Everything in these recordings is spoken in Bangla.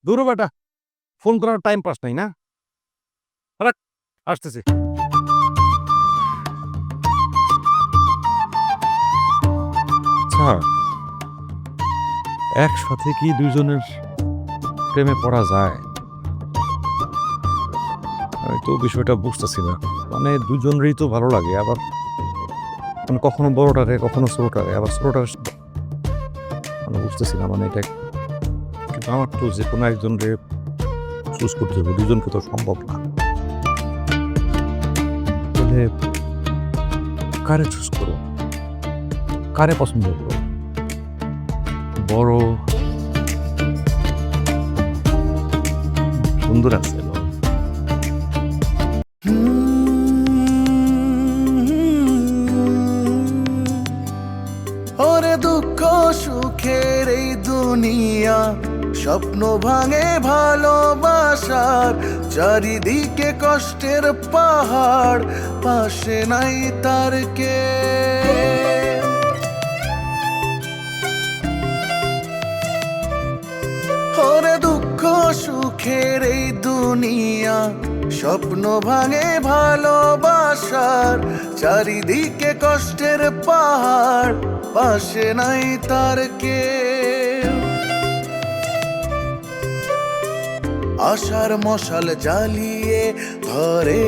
দূর বেটা, ফোন করার টাইম পাস নাই না? রাখ, আসতেছি। আচ্ছা, একসাথে কি দুইজনের প্রেমে পড়া যায়? আমি তো বিষয়টা বুঝতেছি না। মানে দুজনেরই তো ভালো লাগে, আবার মানে কখনো বড়টারে কখনো ছোটটারে, আবার ছোটটার মানে বুঝতেছি না। মানে এটা কিন্তু আমার তো যে কোনো একজনকে চুজ করতে হবে, দুজনকে তো সম্ভব না। তাহলে কারে চুজ করো, কারে পছন্দ করো? বড় সুন্দর আছে ওরে দুঃখ সুখের এই দুনিয়া, স্বপ্ন ভাঙে ভালোবাসার, চারিদিকে কষ্টের পাহাড়, পাশে নাই তার কে। ওরে দুঃখ সুখের এই দুনিয়া, স্বপ্ন ভাঙে ভালোবাসার, চারিদিকে কষ্টের পাহাড়, পাশে নাই তার কে। আশার মশাল জ্বালিয়ে ধরে,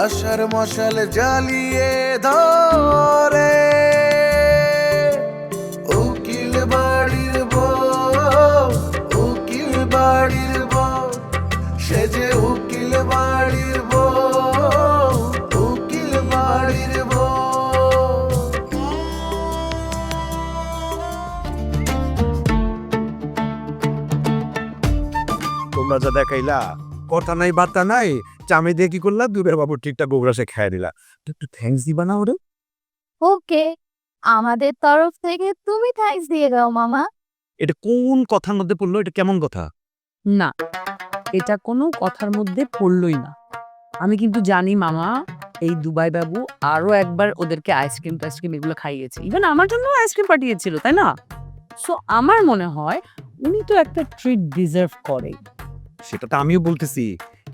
আশার মশাল জ্বালিয়ে ধরে, উকিল বাড়ির বউ, উকিল বাড়ির বউ, সে যে উকিল বাড়ির বউ, উকিল বাড়ির বউ। তোমরা যা দেখাইলা, কথা নাই বার্তা নাই, চামে দিয়ে কি করলা, দুবের বাবুর ঠিকঠাক গোবরাসে খাই দিলা। একটু থ্যাঙ্কস দিবা না ওরে? ওকে, আমাদের তরফ থেকে তুমি থ্যাঙ্কস দিয়ে দাও মামা। এটা কোন কথার মধ্যে পড়লো? এটা কেমন কথা? না, এটা কোনো কথার মধ্যে পড়লই না। আমি কিন্তু জানি মামা, এই দুবাই বাবু আরো একবার ওদেরকে আইসক্রিম টাইসক্রিম এগুলো খাইয়েছে, ইভেন আমার জন্য আইসক্রিম পাঠিয়েছিল, তাই না? সো আমার মনে হয় উনি তো একটা ট্রিট ডিজার্ভ করে। সেটা তো আমিও বলতেছি,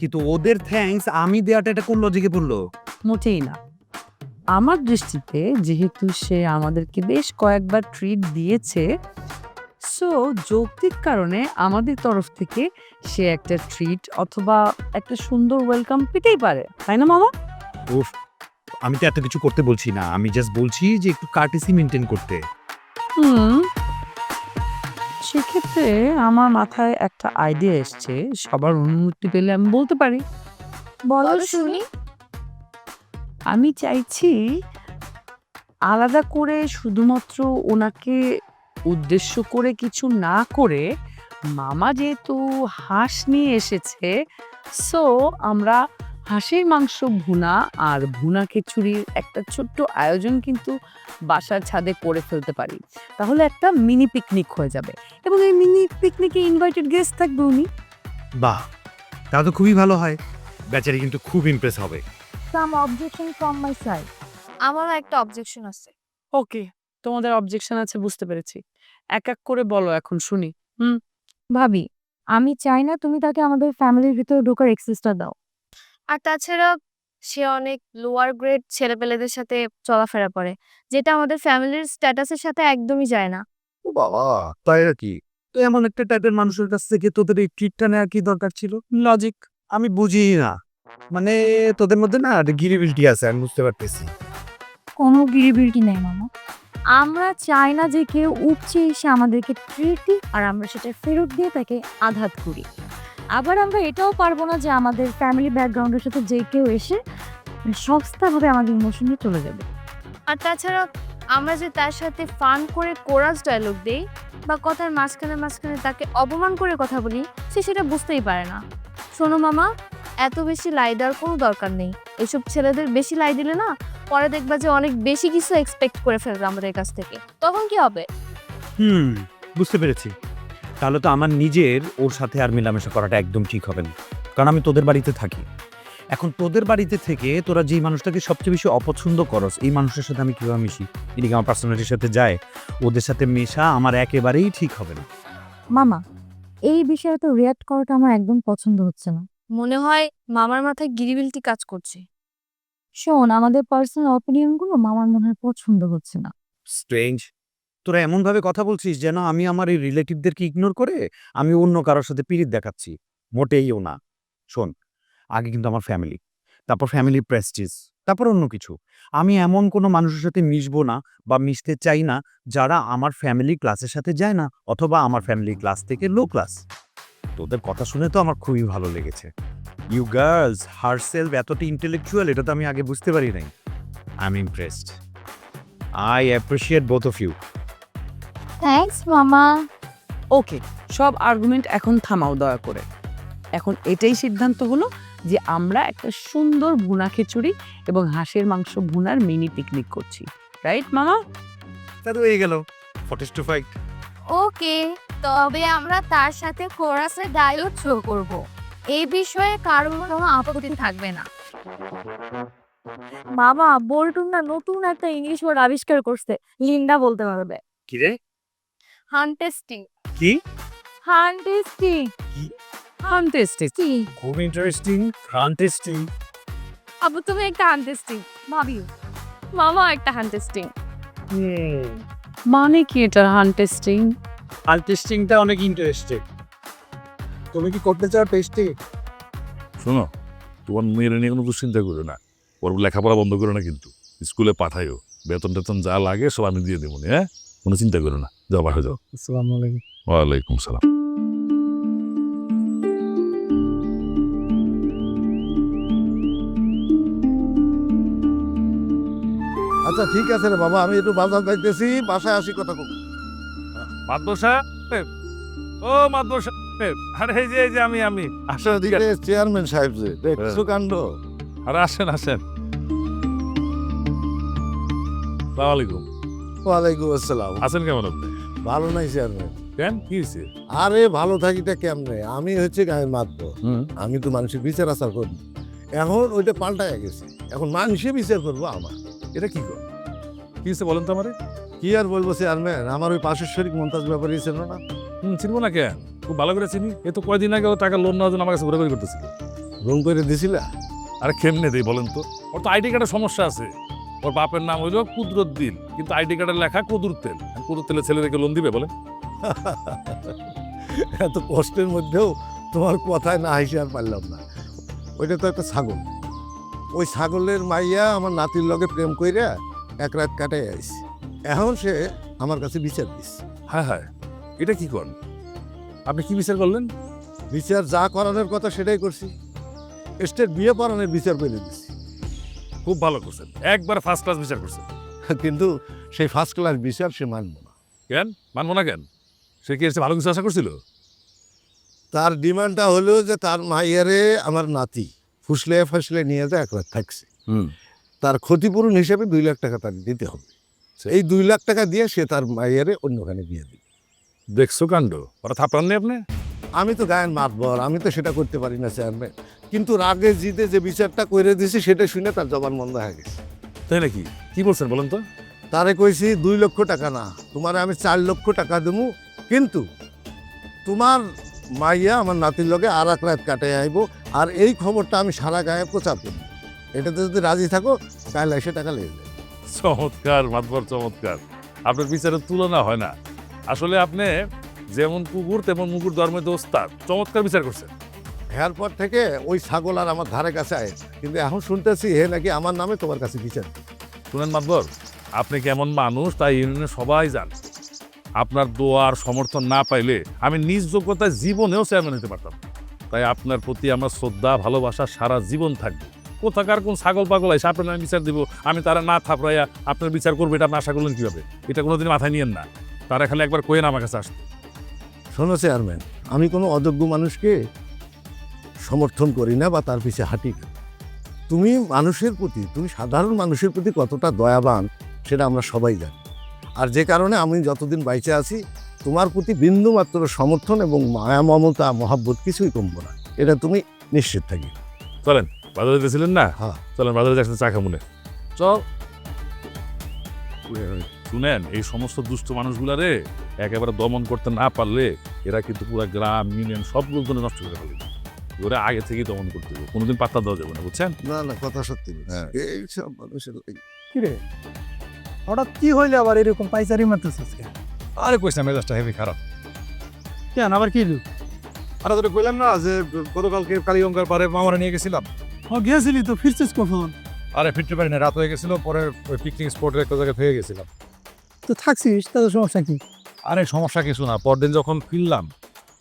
কিন্তু ওদের থ্যাঙ্কস আমি দেওয়াটা এটা কোন লজিকে পড়লো? মোটেই না। আমার দৃষ্টিতে যেহেতু সে আমাদেরকে বেশ কয়েকবার ট্রিট দিয়েছে, সো যৌক্তিক কারণে আমাদের তরফ থেকে সে একটা ট্রিট অথবা একটা সুন্দর ওয়েলকাম পেতেই পারে, তাই না মামা? উফ, আমি তো এত কিছু করতে বলছি না, আমি জাস্ট বলছি যে একটু কার্টেসি মেনটেন করতে। সেক্ষেত্রে আমার মাথায় একটা আইডিয়া এসছে, সবার অনুমতি পেলে আমি বলতে পারি। বলো শুনি। আমি চাইছি আলাদা করে শুধুমাত্র ওনাকে উদ্দেশ্য করে কিছু না করে, মামা যেহেতু হাঁস নিয়ে এসেছে, সো আমরা হাঁসের মাংস ভুনা আর ভুনা খিচুড়ির একটা ছোট্ট আয়োজন কিন্তু বাসার ছাদে করে ফেলতে পারি। তাহলে একটা মিনি পিকনিক হয়ে যাবে এবং এই মিনি পিকনিকে ইনভাইটেড গেস্ট থাকবে উনি। বাহ, তা তো খুবই ভালো হয়, বেচারি কিন্তু খুব ইমপ্রেস হবে। সাম অবজেকশন ফ্রম মাই সাইড। আমারও একটা অবজেকশন আছে। ওকে, তোমাদের অবজেকশন আছে, বুঝতে পেরেছি। এক এক করে বলো এখন শুনি। ভাবি, আমি চাই না তুমি তাকে আমাদের ফ্যামিলির ভিতরে ঢোকার এক্সেসটা দাও। আর তাছাড়া সে অনেক লোয়ার গ্রেড ছেলেপেলেদের সাথে চলাফেরা করে, যেটা আমাদের ফ্যামিলির স্ট্যাটাসের সাথে একদমই যায় না। ও বাবা, তাই আর কি? তো এমন একটা টাইপের মানুষের কাছ থেকে তোদের এই ট্রিটটা নেওয়ার কি দরকার ছিল? লজিক, আমি বুঝি না, মানে তোদের মধ্যে না একটা গিরিবিলিটি আছে, আমি বুঝতে পারতেছি। কোনো গিরিবিলিটি নেই মামা। আমরা চাই না যে কেউ উপচে এসে আমাদেরকে ট্রিট দিক আর আমরা সেটা ফেরত দিয়ে তাকে আঘাত করি। আবার আমরা এটাও পারবো না যে আমাদের ফ্যামিলি ব্যাকগ্রাউন্ডের সাথে যে কেউ এসে সস্তাভাবে আমাদের ইমোশন নিয়ে চলে যাবে। আর তাছাড়া আমরা যে তার সাথে ফান করে কোরাস ডায়লগ দেই বা কথার মাঝখানে মাঝখানে তাকে অপমান করে কথা বলি, সে সেটা বুঝতেই পারে না। শোনো মামা, এত বেশি লাই দেওয়ার কোনো দরকার নেই। এসব ছেলেদের বেশি লাই দিলে না পরে দেখবা যে অনেক বেশি কিছু এক্সপেক্ট করে ফেলবে আমাদের কাছ থেকে, তখন কি হবে? বুঝতে পেরেছি। তাহলে তো আমার নিজের ওর সাথে আর মেলামেশা করাটা একদম ঠিক হবে না, কারণ আমি তোদের বাড়িতে থাকি। এখন তোদের বাড়িতে থেকে তোরা যেই মানুষটাকে সবচেয়ে বেশি অপছন্দ করস, এই মানুষের সাথে আমি কীভাবে মিশি? এদিকে আমার পার্সোনালিটির সাথে যায়, ওদের সাথে মেশা আমার একেবারেই ঠিক হবে না। মামা, এই বিষয়ে তো রিয়াক্ট করাটা আমার একদম পছন্দ হচ্ছে না। মনে হয় মামার মাথায় গিরিবিলিটি কাজ করছে। শোন, আমাদের পার্সোনাল অপিনিয়নগুলো মামার মনে হয় পছন্দ হচ্ছে না। স্ট্রেঞ্জ, তোরা এমনভাবে কথা বলছিস যেন আমি আমার এই রিলেটিভদেরকে ইগনোর করে আমি অন্য কারোর সাথে পিরিত দেখাচ্ছি। মোটেইও না। শোন, আগে কিন্তু আমার ফ্যামিলি, তারপর ফ্যামিলি প্রেস্টিজ, তারপর অন্য কিছু। আমি এমন কোনো মানুষের সাথে মিশবো না বা মিশতে চাই না যারা আমার ফ্যামিলি ক্লাসের সাথে যায় না, অথবা আমার ফ্যামিলি ক্লাস থেকে লো ক্লাস। তোদের কথা শুনে তো আমার খুবই ভালো লেগেছে। ইউ গার্লস হারসেলফ এতটা ইন্টেলেকচুয়াল, এটা তো আমি আগে বুঝতে পারি নাই। I am impressed. I appreciate both of you. Thanks মামা। ওকে, সব আর্গুমেন্ট এখন থামাও দয়া করে। এখন এটাই সিদ্ধান্ত হলো যে আমরা একটা সুন্দর ভুনা খিচুড়ি এবং হাঁসের মাংস ভুনার মিনি পিকনিক করছি, রাইট মামা? তা তো হয়ে গেল 45 ওকে, তবে আমরা তার সাথে কোরাসের ডায়লগ শো করব। এই বিষয়ে কারোর কোনো আপত্তি থাকবে না। মামা, বল্টুন না নতুন একটা ইংলিশ ওয়ার্ড আবিষ্কার করছে, লিন্ডা বলতে পারবে। কি রে? হান্টেস্টিং। কি? হান্টেস্টিং। হান্টেস্টিং। কি? খুব ইন্টারেস্টিং, ফান্টাস্টিং। আবু তুমি একটা হান্টেস্টিং ভাবিও। মামা একটা হান্টেস্টিং। মানে কি এটা হান্টেস্টিং? ফান্টাস্টিংটা অনেক ইন্টারেস্টিং। তুমি কি করতে চাও টেস্টি? শোনো, তোমার মেয়ের নিয়ে কোনো দুশ্চিন্তা করো না। ওর লেখাপড়া বন্ধ করো না, কিন্তু স্কুলে পাঠাইও। বেতন টেতন যা লাগে সব আমি দিয়ে দেবো, হ্যাঁ? কোনো চিন্তা করো না, যাও বাসা যাও। আসসালামু আলাইকুম। ওয়ালাইকুম সালাম। আচ্ছা ঠিক আছে রে বাবা, আমি একটু বাজার যাইতেছি, বাসায় আসি কথা কব। মাদ্রাসা ও মাদ্রাসা, আরে এই যে আমি আসেন এদিকে চেয়ারম্যান সাহেব যে দেখছো কাণ্ড। আরে আসেন। সালাম আলাইকুম। ওয়ালাইকুম আসসালাম। আছেন কেমন আপনি? ভালো নাই চেয়ারম্যান। কেন, কি হয়েছে? আরে ভালো থাকিটা কেমনে, আমি হচ্ছে গায়ে মাতব, আমি তো মানুষের বিচার আচার করি। এখন ওইটা পাল্টায় গেছে, এখন মানুষে বিচার করবো আমার। এটা কি কর, কি হয়েছে বলেন তো আমারে? কি আর বলবো চেয়ারম্যান, আমার ওই পাশের শরীর মমতাজ ব্যাপারে ছিল না। চিনবো না কেন, খুব ভালো করে চিনি। এ তো কয়দিন আগে ও টাকা লোন নেওয়ার জন্য আমার কাছে ঘুরে করতেছিল। রুম করে দিছিলা? আরে কেমনে দেই বলেন তো? ওর তো আইডি কার্ডের সমস্যা আছে। ওর বাপের নাম হইল কুদরুদ্দিন, কিন্তু আইডি কার্ডের লেখা কদুর তেল। কদুর তেলের ছেলে রেখে লোন দিবে বলেন? এত কষ্টের মধ্যেও তোমার কথায় না হাসি আর পারলাম না। ওইটা তো একটা ছাগল, ওই ছাগলের মাইয়া আমার নাতির লগে প্রেম কইরা এক রাত কাটাই আইস। এখন সে আমার কাছে বিচার দিস। হ্যাঁ, এটা কি করেন আপনি? কি বিচার করলেন? বিচার যা করানোর কথা সেটাই করছি, স্টেট বিয়ে পড়ানোর বিচার করে দিছি। খুব ভালো করছেন, একবার ফার্স্ট ক্লাস বিচার করছেন। কিন্তু সেই ফার্স্ট ক্লাস বিচার সে মানব না। কেন মানবো না কেন? সে কি এসে ভালো কিছু আশা করছিল? তার ডিমান্ডটা হলো যে তার মাইয়ারে আমার নাতি ফুসলে ফাসলে নিয়ে যায় এক রাত থাকছে, তার ক্ষতিপূরণ হিসেবে 2 লাখ টাকা তার দিতে হবে। এই 2 লাখ টাকা দিয়ে সে তার মাইয়ারে অন্যখানে বিয়ে দিবে। দেখছো কাণ্ড, ওরা থাপড়াননি আপনি? আমি তো গায়ের মাতবর, আমি তো সেটা করতে পারি না চেয়ারম্যান, কিন্তু রাগে জিতে যে বিচারটা করে দিছি সেটা শুনে তার জবান বন্ধ হয়ে গেছে। তাই নাকি? কি বলছেন বলেন তো? তারে কইছি 2 লক্ষ টাকা না, তোমার আমি 4 লক্ষ টাকা দেবো, কিন্তু তোমার মাইয়া আমার নাতির লগে আর এক রাত কাটাই আইব, আর এই খবরটা আমি সারা গায়ে প্রচার করব। এটাতে যদি রাজি থাকো তাহলে এসে টাকা লেগে যাবে। চমৎকার মাতবর, চমৎকার। আপনার বিচারের তুলনা হয় না। আসলে আপনি যেমন কুকুর তেমন মুকুর ধর্মে ওস্তাদ, চমৎকার বিচার করছেন। এরপর থেকে ওই ছাগল আর আমার ধারে কাছে আয়, কিন্তু এখন শুনতেছি হে নাকি আমার নামে তোমার কাছে বিচার দিবে। শুনেন মাতবর, আপনি কেমন মানুষ তাই ইউনিয়নে সবাই জান। আপনার দোয়ার সমর্থন না পাইলে আমি নিজ যোগ্যতায় জীবনেও চেয়ারম্যান হতে পারতাম না। তাই আপনার প্রতি আমার শ্রদ্ধা ভালোবাসা সারা জীবন থাকবে। কোথাকার কোন ছাগল পাগল এসে আপনার আমি বিচার দিব, আমি তারা না থাপড়াইয়া আপনার বিচার করবো, এটা আপনি আশা করলেন কীভাবে? এটা কোনোদিন মাথায় নিয়েন না। তারা খালি একবার কোয়েন আমার কাছে আসতে। শোনো চেয়ারম্যান, আমি কোনো অযোগ্য মানুষকে সমর্থন করি না বা তার পিছে হাঁটি না। তুমি মানুষের প্রতি, তুমি সাধারণ মানুষের প্রতি কতটা দয়াবান সেটা আমরা সবাই জানি। আর যে কারণে আমি যতদিন বাইচে আছি তোমার প্রতি বিন্দুমাত্র সমর্থন এবং মায়া মমতা মহাব্বত কিছুই কমবো না, এটা তুমি নিশ্চিত থাকি। চলেন, বাজারে যেতেছিলেন না? হ্যাঁ। চলেন বাজারে যাচ্ছেন চা খামুনে। চল। শুনেন, এই সমস্ত দুষ্ট মানুষগুলারে একেবারে দমন করতে না পারলে এরা কিন্তু পুরো গ্রাম ইউনিয়ন সব লোকজনে নষ্ট করে ফেলবে। ওরা আগে থেকেই দমন করতে হবে, কোনোদিন পাত্তা দেওয়া যাবে না, বুঝছেন? না না, কথা সত্যি হ্যাঁ। এইসব মানুষের কিরে হঠাৎ কি হইলে আবার এরকম পাইচারি মারতেছিস কেন? আরে কইস না, মেজাজটা হেভি খারাপ। কেন আবার কি লুক? আরে তোরে কইলাম না যে গতকালকে কালীগঙ্গার পারে মামারা নিয়ে গেছিলাম। ও গেছিলি তো, ফিরছিস কখন? আরে ফিরতে পারি না, রাত হয়ে গেছিল। পরে ওই পিকনিক স্পটের একটা জায়গায় হয়ে গেছিলাম। তো থাকছিস, তাদের সমস্যা কি? আরে সমস্যা কিছু না, পরদিন যখন ফিরলাম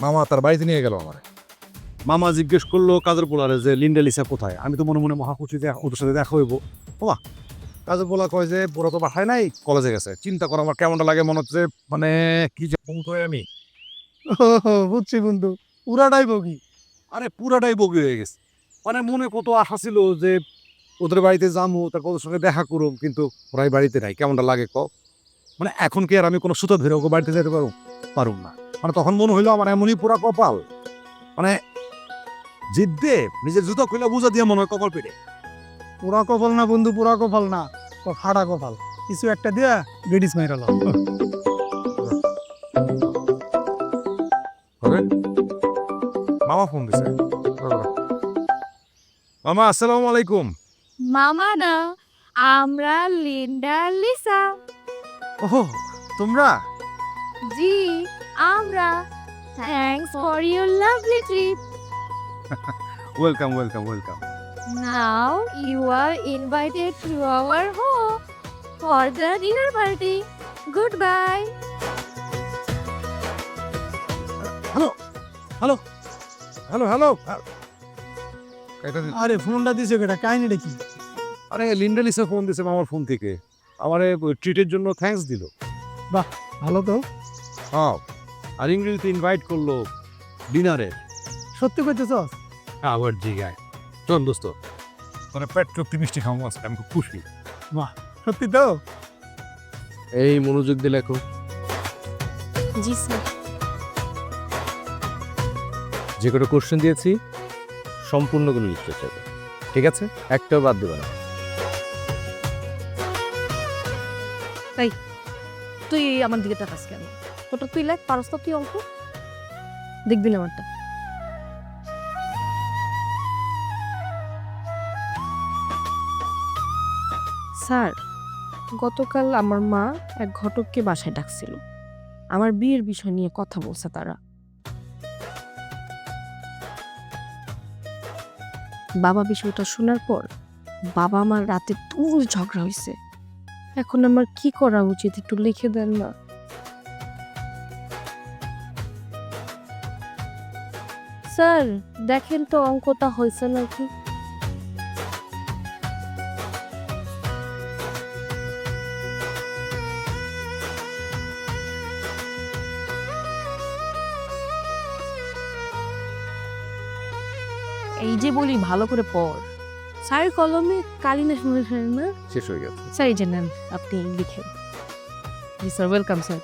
মামা তার বাড়িতে নিয়ে গেল আমার। মামা জিজ্ঞেস করলো কাজের পোলারে যে লিন্ডা লিসা কোথায়। আমি তো মনে মনে মহাকুচি ওদের সাথে দেখা হইব। বাবা কাজের পোলা কয় যে পুরো তো বাসায় নাই, কলেজে গেছে। চিন্তা করো আমার কেমনটা লাগে, মনে হচ্ছে মানে কি যে আমি। বুঝছি বন্ধু, পুরাটাই বগি। আরে পুরাটাই বগি হয়ে গেছে। মানে মনে কত আশা ছিল যে ওদের বাড়িতে যাবো, তার ওদের সঙ্গে দেখা করুম, কিন্তু ওরাই বাড়িতে নাই। কেমনটা লাগে ক? মানে এখন কি আর আমি কোনো সুতো ধরে ওকে বাড়িতে যেতে পারুম না। মানে তখন মনে হইলো আমার এমনই পুরা কপাল, মানে জিদ্দে নিজের জুতো খুলে বুঝা দিয়ে মনে হয় কপাল পেটে। পুরা কপাল না বন্ধু, পুরা কপাল না, ফাটা কপাল। কিছু একটা দিয়া লেডিস মাইরাল। মামা ফোন দিছে। মামা আসসালামু আলাইকুম। মামা না, আমরা লিন্ডা লিসা। ওহো তোমরা? জি আমরা। Thanks for your lovely trip. Welcome welcome welcome. Now you are invited to our home for the dinner party. Goodbye. Hello hello. আরে ফোনটা দিছে কেটা, কাহিনীটা কি? আরে লিন্ডা লিসা ফোন দিছে মামার ফোন থেকে, আমারে ট্রিটের জন্য থ্যাঙ্কস দিল। ভালো তো। হ্যাঁ, আর ইংরেজিতে ইনভাইট করলো ডিনারে। সত্যি কইতেছস? আবার জিগায় চল দোস্ত, মানে পেট চুক্তি মিষ্টি খাওয়া আছে, আমি খুব খুশি। সত্যি তো? এই মনোযোগ দিয়ে লেখো। জি স্যার। যে কটা কোশ্চেন দিয়েছি সম্পূর্ণগুলো লিখতে চাইবে, ঠিক আছে? একটাও বাদ দেবে না। তুই আমার দিকে তাকাস কেন? তোটা তুই লেখ, পারস তো তুই অল্প। দেখবি না আমারটা। স্যার, গতকাল আমার মা এক ঘটককে বাসায় ডাকছিল। আমার বিয়ের বিষয় নিয়ে কথা বলছে তারা। বাবা বিষয়টা শোনার পর বাবা আমার রাতে তুল ঝগড়া হয়েছে। এখন আমার কি করা উচিত একটু লিখে দেন না? স্যার দেখেন তো অঙ্কটা হয়েছে নাকি। এই যে বলি ভালো করে পড়। স্যার কলমে কালি না শুনে না শেষ হয়ে গেছে। স্যার এই যে নেন, আপনি লিখেন। জি স্যার, ওয়েলকাম স্যার।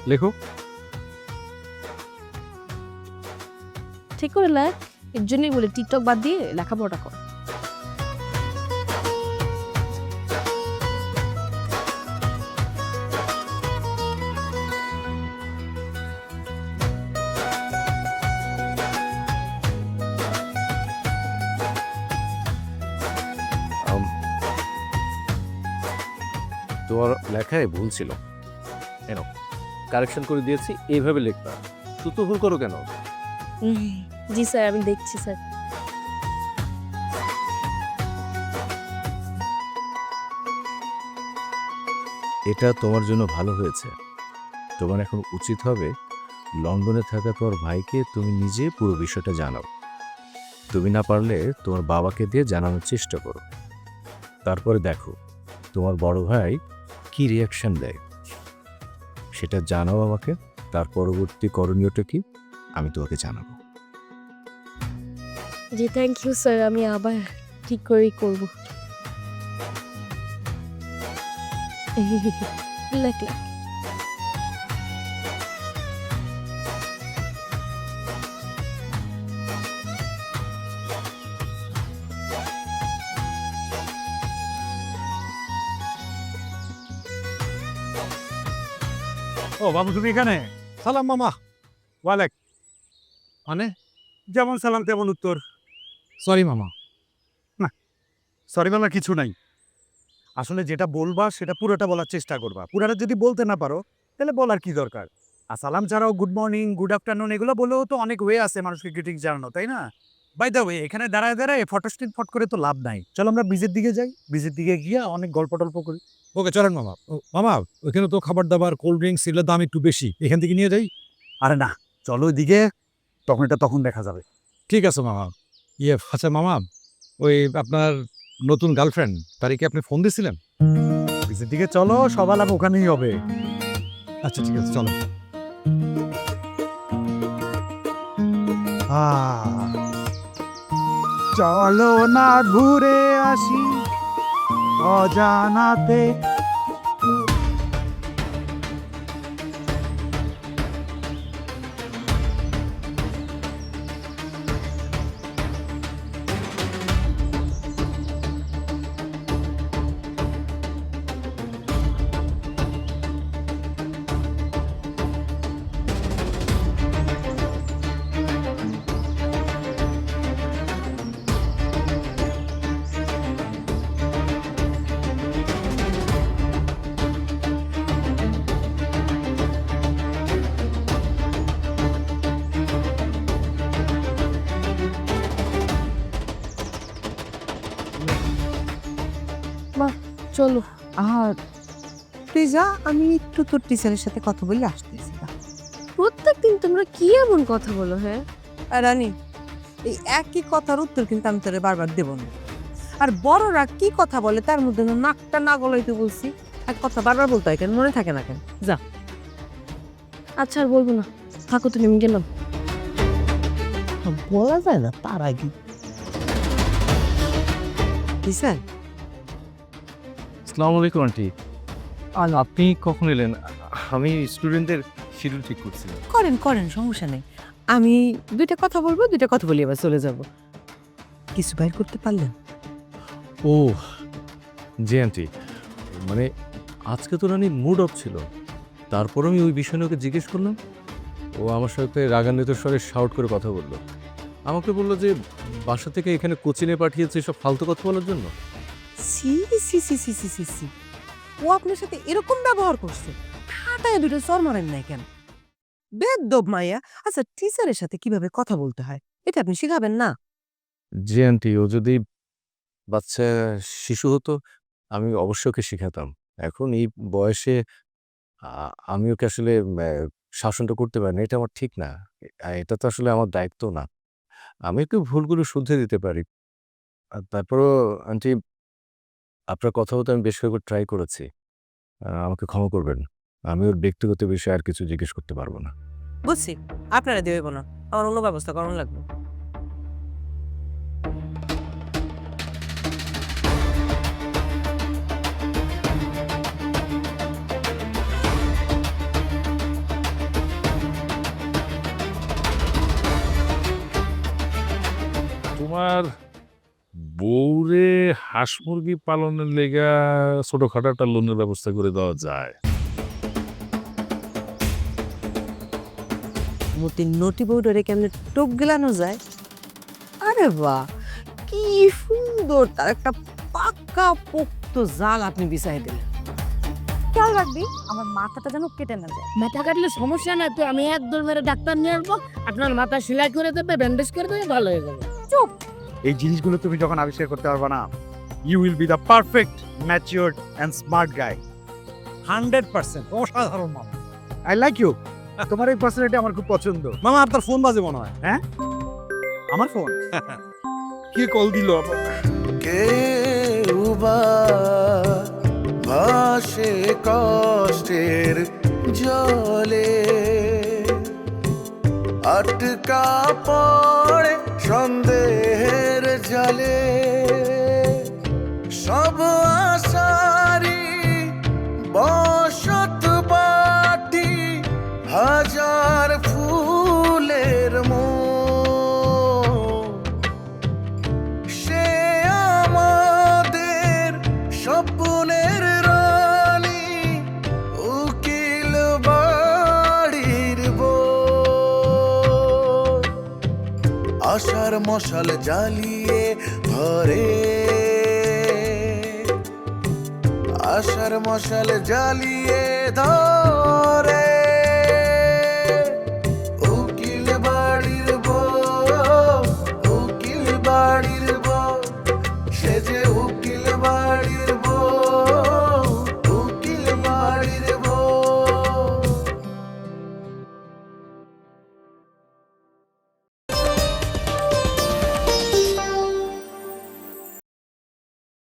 লেখো। ঠিক করে লেখ, এর জন্যই বলে টিকটক বাদ দিয়ে লেখাপড়া কর। তোমার লেখায় ভুল ছিল, কারেকশন করে দিয়েছি, এইভাবে লিখবা। ভুল করো কেন? জি স্যার, আমি দেখছি স্যার। এটা তোমার জন্য ভালো হয়েছে। তোমার এখন উচিত হবে লন্ডনে থাকা তোর ভাইকে তুমি নিজে পুরো বিষয়টা জানাও। তুমি না পারলে তোমার বাবাকে দিয়ে জানানোর চেষ্টা করো। তারপরে দেখো তোমার বড় ভাই কি রিয়াকশন দেয়, সেটা জানাও আমাকে। তার পরবর্তী করণীয়টা কি আমি তোমাকে জানাবো। জি থ্যাংক ইউ স্যার, আমি আবার ঠিক করেই করবো। লাখ লাখ। ও বাবু, তুমি এখানে? সালাম মামা। ওয়ালেক। মানে যেমন সালাম তেমন উত্তর। সরি মামা। সরি বলার কিছু নাই। আসলে যেটা বলবা সেটা পুরোটা বলার চেষ্টা করবা। পুরোটা যদি বলতে না পারো তাহলে বলার কি দরকার? আর সালাম ছাড়াও গুড মর্নিং, গুড আফটারনুন এগুলো বলেও তো অনেক ওয়ে আছে মানুষকে গ্রিটিং জানানো, তাই না? বাই দ্য ওয়ে, এখানে দাঁড়ায় দাঁড়ায় ফটো স্টিল ফট করে তো লাভ নাই। চলো আমরা বিচের দিকে যাই, বিচের দিকে গিয়ে অনেক গল্প টল্প করি। ওকে চলেন মামা। মামা ওইখানে তো খাবার দাবার কোল্ড ড্রিঙ্কস এগুলোর দাম একটু বেশি, এখান থেকে নিয়ে যাই। আরে না, চলো ওইদিকে, তখন দেখা যাবে। ঠিক আছে মামা। আচ্ছা মামা, ওই আপনার নতুন গার্লফ্রেন্ড তারিখে আপনি ফোন দিয়েছিলেন? বিচের দিকে চলো, সবার লাভ ওখানেই হবে। আচ্ছা ঠিক আছে চলো। চলো না ঘুরে আসি অজানাতে। চলো। আর তুই যা, আমি একটু তোর টিচারের সাথে কথা বলে আসতেছি। প্রত্যেকদিন তোমরা কি এমন কথা বলো? হ্যাঁ রানী, এই একই কথার উত্তর কিন্তু আমি তোরে বারবার দেব না। আর বড়রা কি কথা বলে তার মধ্যে নাকটা না গলাইতে বলছি। এক কথা বারবার বলতে হয় কেন, মনে থাকে না কেন? যা। আচ্ছা আর বলবো না, থাকো তুমি, আমি গেলাম। বলা যায় না তার আগে। টিচার, আসসালামু আলাইকুম আন্টি। আপনি কখন এলেন? আমি স্টুডেন্টদের শিডিউল ঠিক করছি। করেন করেন, সমস্যা নেই। আমি দুইটা কথা বলবো, দুইটা কথা বলি আবার চলে যাব। কিছু বাইর করতে পারলেন? ও জি আন্টি, মানে আজকে তো রানী মুড অফ ছিল, তারপর আমি ওই বিষয় নিয়ে ওকে জিজ্ঞেস করলাম। ও আমার সাথে রাগান্বিত স্বরে শাউট করে কথা বললো। আমাকে বললো যে বাসা থেকে এখানে কোচিনে পাঠিয়েছে সব ফালতু কথা বলার জন্য। সি সি সি সি সি সি সি, ও আপনার সাথে এরকম ব্যবহার করছে? খাটায় দুটো চর মারেন নাই কেন? বেদব মাইয়া। আচ্ছা, টিচারের সাথে কিভাবে কথা বলতে হয় এটা আপনি শিখাবেন না? জি আন্টি, ও যদি বাচ্চা শিশু হতো আমি অবশ্যই ওকে শিখাতাম। এখন এই বয়সে আমি ওকে আসলে শাসনটা করতে পারি না, এটা আমার ঠিক না। এটা তো আসলে আমার দায়িত্ব না। আমি একটু ভুলগুলো শুধরে দিতে পারি। তারপরও আন্টি, আপনার কথা হতে আমি বেশ কয়েকবার ট্রাই করেছি। আমাকে ক্ষমা করবেন। আমি ওর ব্যক্তিগত বিষয়ে আর কিছু জিজ্ঞেস করতে পারবো না। বুঝছি, আপনারা দেব না, আমার অন্য ব্যবস্থা করানো লাগবে। তোমার বউরে হাঁস মুরগি পালনের লেগা ছোটখাটো একটা লোনের ব্যবস্থা করে দেওয়া যায়। মতি নটি বউডরে কেমনে টোপ গেলানো যায়? আরে বাহ, কি সুন্দর! তার একটা পাকা পোক্ত জাল আপনি বিছাই দিলেন। খেয়াল রাখবি আমার মাথাটা যেন কেটে না যায়। মাথা কাটলে সমস্যা না তো, আমি একদম মেরে ডাক্তার নিয়ে আসবো, আপনার মাথা সেলাই করে দেবে, ব্যান্ডেজ করে দেবে, ভালো হয়ে যাবে। এই জিনিসগুলো তুমি যখন আবিষ্কার করতে পারবে না, you will be the perfect matured and smart guy. 100% অসাধারণ মামা। I like you. তোমার এই পার্সোনালিটি আমার খুব পছন্দ। মামা আপনার ফোন বাজে মনে হয়। হ্যাঁ, আমার ফোন। কি কল দিল? কেউ বা ভাসে কষ্টের জলে, আটকা পড়ে সন্দেহের জালে, সব আশারি বসত বাটি, হাজার ফুলের মন। সে আমাদের স্বপ্নের রানী, উকিল বাড়ির বউ। আশার মশাল জ্বালিয়ে ধরে, আশার মশাল জ্বালিয়ে ধরে, উকিল বাড়ির বউ, উকিল বাড়ি